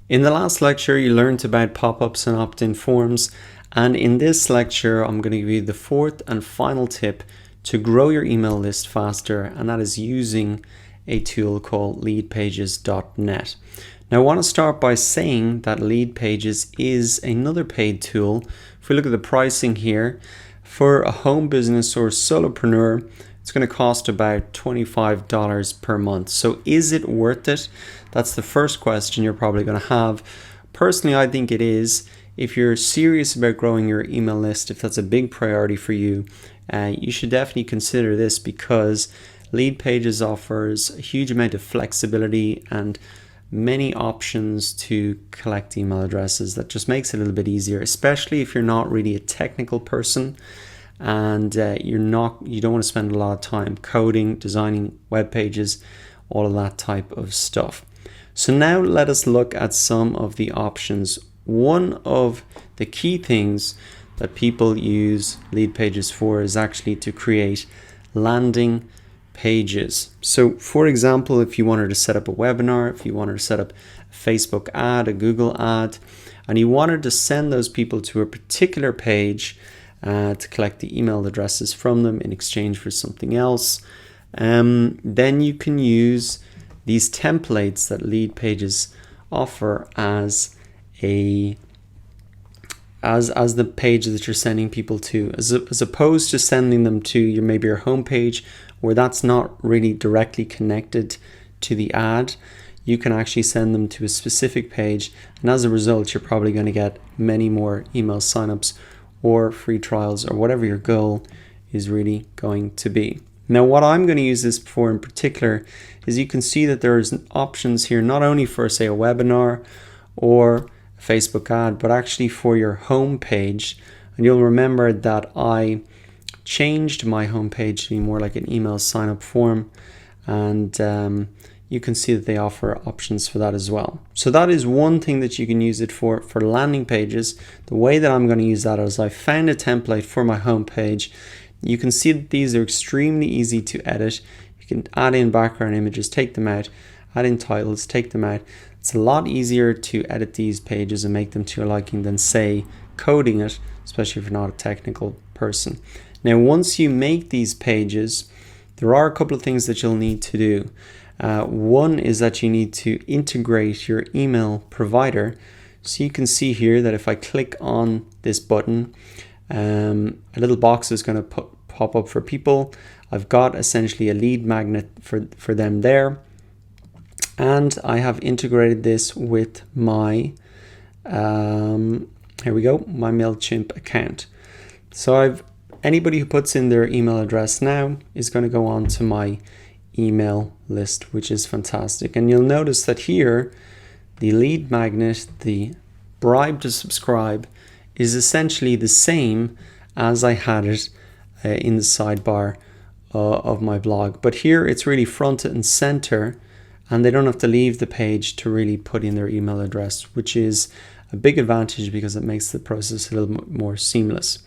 In the last lecture, you learned about pop-ups and opt-in forms, and in this lecture, I'm going to give you the fourth and final tip to grow your email list faster, and that is using a tool called leadpages.net. Now, I want to start by saying that Leadpages is another paid tool. If we look at the pricing here, for a home business or solopreneur, it's going to cost about $25 per month. So is it worth it? That's the first question you're probably going to have. Personally, I think it is. If you're serious about growing your email list, if that's a big priority for you, you should definitely consider this, because Leadpages offers a huge amount of flexibility and many options to collect email addresses. That just makes it a little bit easier, especially if you're not really a technical person and you don't want to spend a lot of time coding, designing web pages, all of that type of stuff. So now let us look at some of the options. One of the key things that people use Leadpages for is actually to create landing pages. So for example, if you wanted to set up a webinar, if you wanted to set up a Facebook ad, a Google ad, and you wanted to send those people to a particular page to collect the email addresses from them in exchange for something else, then you can use these templates that Leadpages offer as the page that you're sending people to, as opposed to sending them to maybe your homepage, where that's not really directly connected to the ad. You can actually send them to a specific page, and as a result, you're probably going to get many more email signups or free trials, or whatever your goal is really going to be. Now, what I'm going to use this for in particular is, you can see that there's options here not only for, say, a webinar or a Facebook ad, but actually for your home page. And you'll remember that I changed my home page to be more like an email sign up form, and you can see that they offer options for that as well. So that is one thing that you can use it for landing pages. The way that I'm going to use that is, I found a template for my home page. You can see that these are extremely easy to edit. You can add in background images, take them out, add in titles, take them out. It's a lot easier to edit these pages and make them to your liking than, say, coding it, especially if you're not a technical person. Now, once you make these pages, there are a couple of things that you'll need to do. One is that you need to integrate your email provider. So you can see here that if I click on this button, a little box is going to pop up for people. I've got essentially a lead magnet for them there, and I have integrated this with my here we go, my MailChimp account. So anybody who puts in their email address now is going to go on to my email list, which is fantastic. And you'll notice that here, the lead magnet, the bribe to subscribe, is essentially the same as I had it in the sidebar of my blog. But here it's really front and center, and they don't have to leave the page to really put in their email address, which is a big advantage because it makes the process a little more seamless.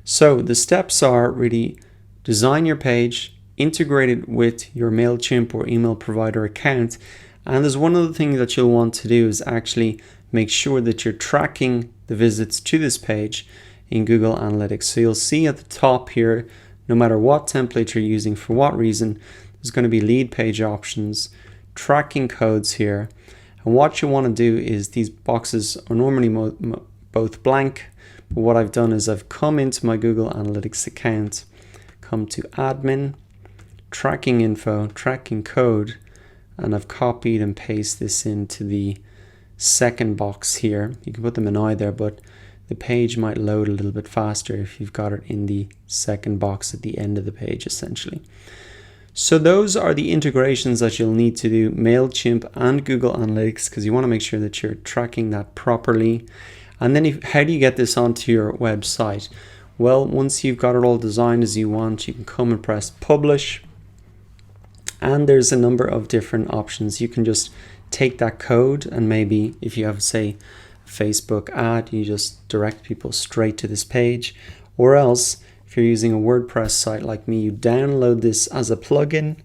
So the steps are really: design your page, integrate it with your MailChimp or email provider account. And there's one other thing that you'll want to do is actually make sure that you're tracking the visits to this page in Google Analytics. So you'll see at the top here, no matter what template you're using for what reason, there's going to be lead page options, tracking codes here. And what you want to do is, these boxes are normally both blank, but what I've done is I've come into my Google Analytics account, come to admin, tracking info, tracking code, and I've copied and pasted this into the second box here. You can put them in either, but the page might load a little bit faster if you've got it in the second box at the end of the page, essentially. So those are the integrations that you'll need to do, MailChimp and Google Analytics, because you want to make sure that you're tracking that properly. And then how do you get this onto your website? Well, once you've got it all designed as you want, you can come and press publish. And there's a number of different options. You can just take that code, and maybe if you have, say, a Facebook ad, you just direct people straight to this page. Or else, if you're using a WordPress site like me, you download this as a plugin,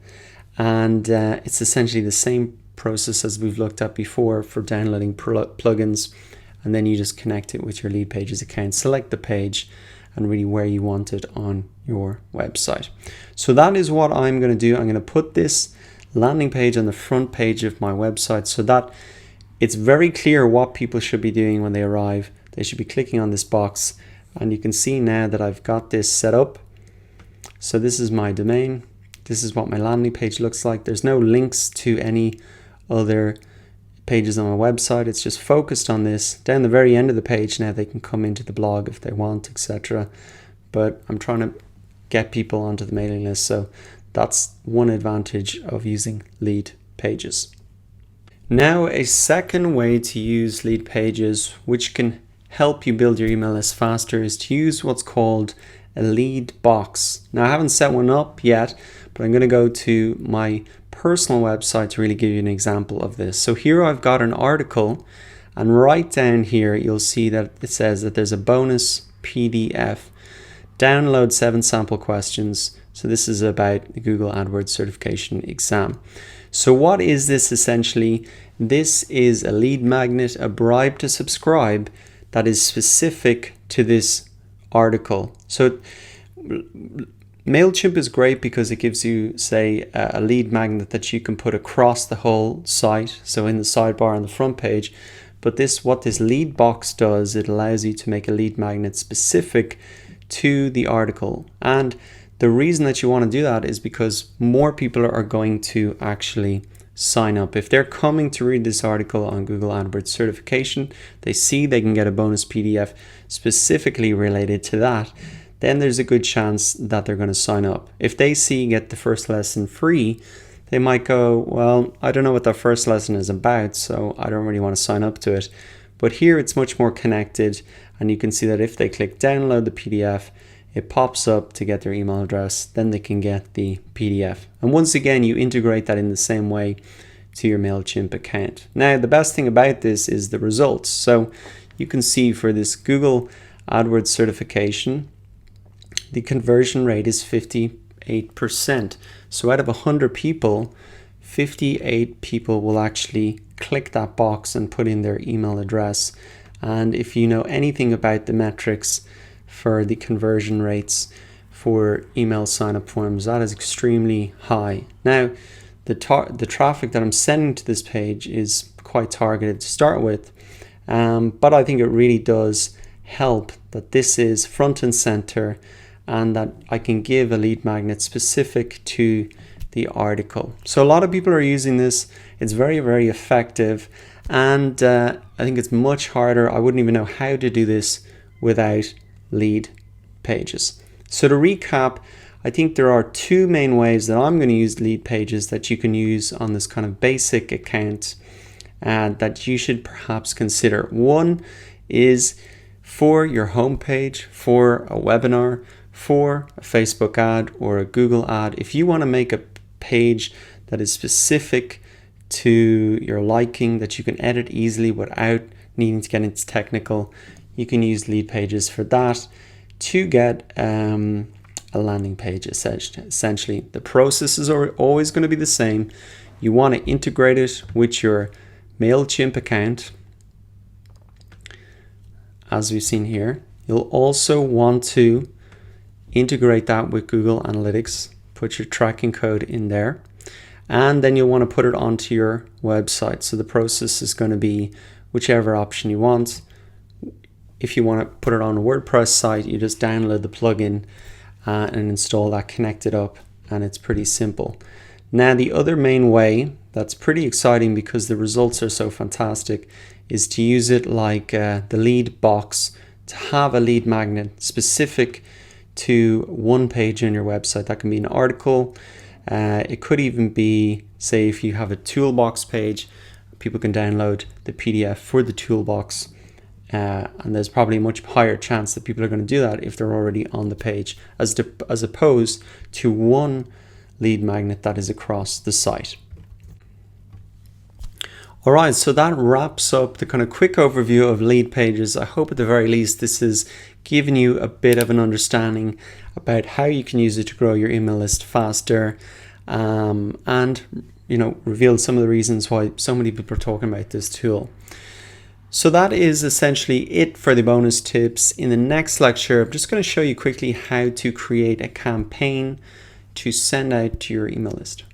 and it's essentially the same process as we've looked at before for downloading plugins, and then you just connect it with your Leadpages account. Select the page and really where you want it on your website. So that is what I'm going to do. I'm going to put this landing page on the front page of my website so that it's very clear what people should be doing when they arrive. They should be clicking on this box, and you can see now that I've got this set up. So this is my domain. This is what my landing page looks like. There's no links to any other pages on my website. It's just focused on this. Down the very end of the page now, they can come into the blog if they want, etc. But I'm trying to get people onto the mailing list. So that's one advantage of using Leadpages. Now, a second way to use Leadpages, which can help you build your email list faster, is to use what's called a lead box. Now, I haven't set one up yet, but I'm going to go to my personal website to really give you an example of this. So here I've got an article, and right down here you'll see that it says that there's a bonus PDF. Download 7 sample questions. So this is about the Google AdWords certification exam. So what is this essentially? This is a lead magnet, a bribe to subscribe that is specific to this article. So MailChimp is great because it gives you, say, a lead magnet that you can put across the whole site, so in the sidebar on the front page. But what this lead box does, it allows you to make a lead magnet specific to the article. And the reason that you want to do that is because more people are going to actually sign up. If they're coming to read this article on Google AdWords certification, they see they can get a bonus PDF specifically related to that, then there's a good chance that they're going to sign up. If they see get the first lesson free, they might go, well, I don't know what that first lesson is about, so I don't really want to sign up to it. But here it's much more connected, and you can see that if they click download the PDF, it pops up to get their email address, then they can get the PDF. And once again, you integrate that in the same way to your MailChimp account. Now, the best thing about this is the results. So you can see for this Google AdWords certification, the conversion rate is 58%. So out of 100 people, 58 people will actually click that box and put in their email address. And if you know anything about the metrics for the conversion rates for email sign-up forms, that is extremely high. Now, the traffic that I'm sending to this page is quite targeted to start with, but I think it really does help that this is front and center, and that I can give a lead magnet specific to the article. So a lot of people are using this. It's very, very effective, and I think it's much harder. I wouldn't even know how to do this without Leadpages. So to recap, I think there are 2 main ways that I'm going to use Leadpages that you can use on this kind of basic account that you should perhaps consider. One is for your homepage, for a webinar, for a Facebook ad or a Google ad. If you want to make a page that is specific to your liking, that you can edit easily without needing to get into technical, you can use Leadpages for that to get a landing page. Essentially, the process is always going to be the same. You want to integrate it with your MailChimp account, as we've seen here. You'll also want to integrate that with Google Analytics, put your tracking code in there, and then you'll want to put it onto your website. So the process is going to be whichever option you want. If you want to put it on a WordPress site, you just download the plugin and install that, connect it up, and it's pretty simple. Now, the other main way that's pretty exciting because the results are so fantastic is to use it like the lead box, to have a lead magnet specific to one page on your website. That can be an article. It could even be, say, if you have a toolbox page, people can download the PDF for the toolbox. And there's probably a much higher chance that people are going to do that if they're already on the page, as opposed to one lead magnet that is across the site. All right, so that wraps up the kind of quick overview of Leadpages. I hope at the very least this has given you a bit of an understanding about how you can use it to grow your email list faster. And revealed some of the reasons why so many people are talking about this tool. So that is essentially it for the bonus tips. In the next lecture, I'm just going to show you quickly how to create a campaign to send out to your email list.